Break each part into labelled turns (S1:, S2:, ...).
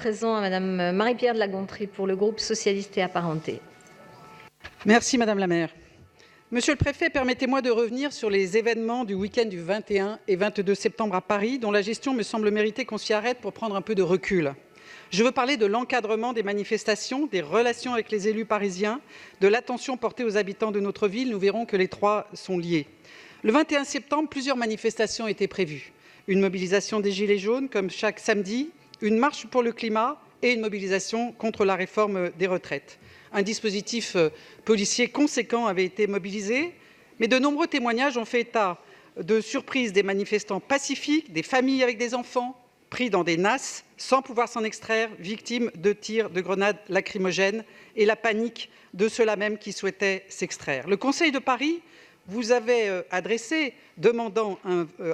S1: présent à Madame Marie-Pierre de La Gontrie pour le groupe socialiste et apparenté.
S2: Merci Madame la maire. Monsieur le préfet, permettez-moi de revenir sur les événements du week-end du 21 et 22 septembre à Paris, dont la gestion me semble mériter qu'on s'y arrête pour prendre un peu de recul. Je veux parler de l'encadrement des manifestations, des relations avec les élus parisiens, de l'attention portée aux habitants de notre ville. Nous verrons que les trois sont liés. Le 21 septembre, plusieurs manifestations étaient prévues. Une mobilisation des Gilets jaunes, comme chaque samedi, une marche pour le climat et une mobilisation contre la réforme des retraites. Un dispositif policier conséquent avait été mobilisé, mais de nombreux témoignages ont fait état de surprises des manifestants pacifiques, des familles avec des enfants, pris dans des nasses, sans pouvoir s'en extraire, victimes de tirs de grenades lacrymogènes et la panique de ceux-là même qui souhaitaient s'extraire. Le Conseil de Paris vous avait adressé, demandant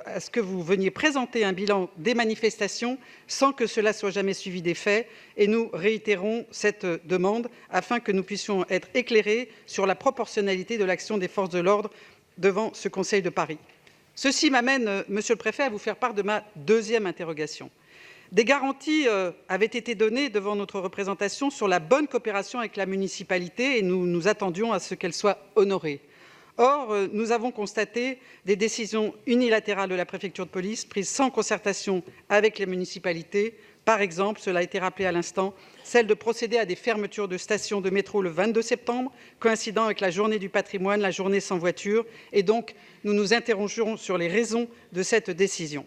S2: à ce que vous veniez présenter un bilan des manifestations sans que cela soit jamais suivi des faits, et nous réitérons cette demande afin que nous puissions être éclairés sur la proportionnalité de l'action des forces de l'ordre devant ce Conseil de Paris. Ceci m'amène, Monsieur le Préfet, à vous faire part de ma deuxième interrogation. Des garanties avaient été données devant notre représentation sur la bonne coopération avec la municipalité et nous nous attendions à ce qu'elle soit honorée. Or, nous avons constaté des décisions unilatérales de la préfecture de police prises sans concertation avec les municipalités. Par exemple, cela a été rappelé à l'instant, celle de procéder à des fermetures de stations de métro le 22 septembre, coïncidant avec la journée du patrimoine, la journée sans voiture. Et donc, nous nous interrogerons sur les raisons de cette décision.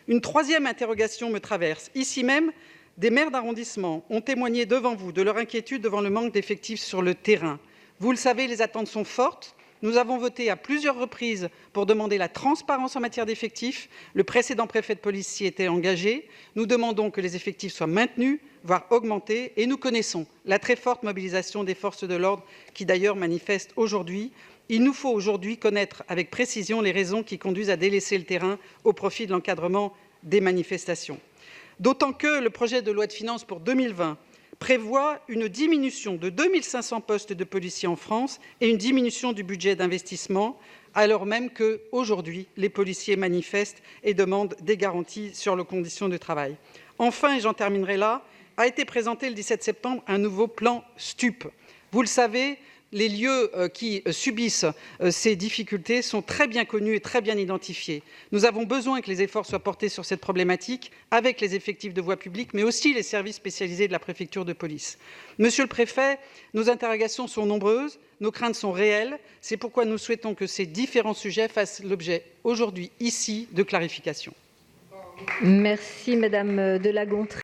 S2: Une troisième interrogation me traverse. Ici même, des maires d'arrondissement ont témoigné devant vous de leur inquiétude devant le manque d'effectifs sur le terrain. Vous le savez, les attentes sont fortes. Nous avons voté à plusieurs reprises pour demander la transparence en matière d'effectifs. Le précédent préfet de police s'y était engagé. Nous demandons que les effectifs soient maintenus, voire augmentés. Et nous connaissons la très forte mobilisation des forces de l'ordre qui d'ailleurs manifestent aujourd'hui. Il nous faut aujourd'hui connaître avec précision les raisons qui conduisent à délaisser le terrain au profit de l'encadrement des manifestations. D'autant que le projet de loi de finances pour 2020 prévoit une diminution de 2 500 postes de policiers en France et une diminution du budget d'investissement, alors même qu'aujourd'hui, les policiers manifestent et demandent des garanties sur leurs conditions de travail. Enfin, et j'en terminerai là, a été présenté le 17 septembre un nouveau plan STUP. Vous le savez, les lieux qui subissent ces difficultés sont très bien connus et très bien identifiés. Nous avons besoin que les efforts soient portés sur cette problématique avec les effectifs de voie publique, mais aussi les services spécialisés de la préfecture de police. Monsieur le préfet, nos interrogations sont nombreuses, nos craintes sont réelles. C'est pourquoi nous souhaitons que ces différents sujets fassent l'objet aujourd'hui, ici, de clarifications.
S1: Merci Madame de La Gontrie.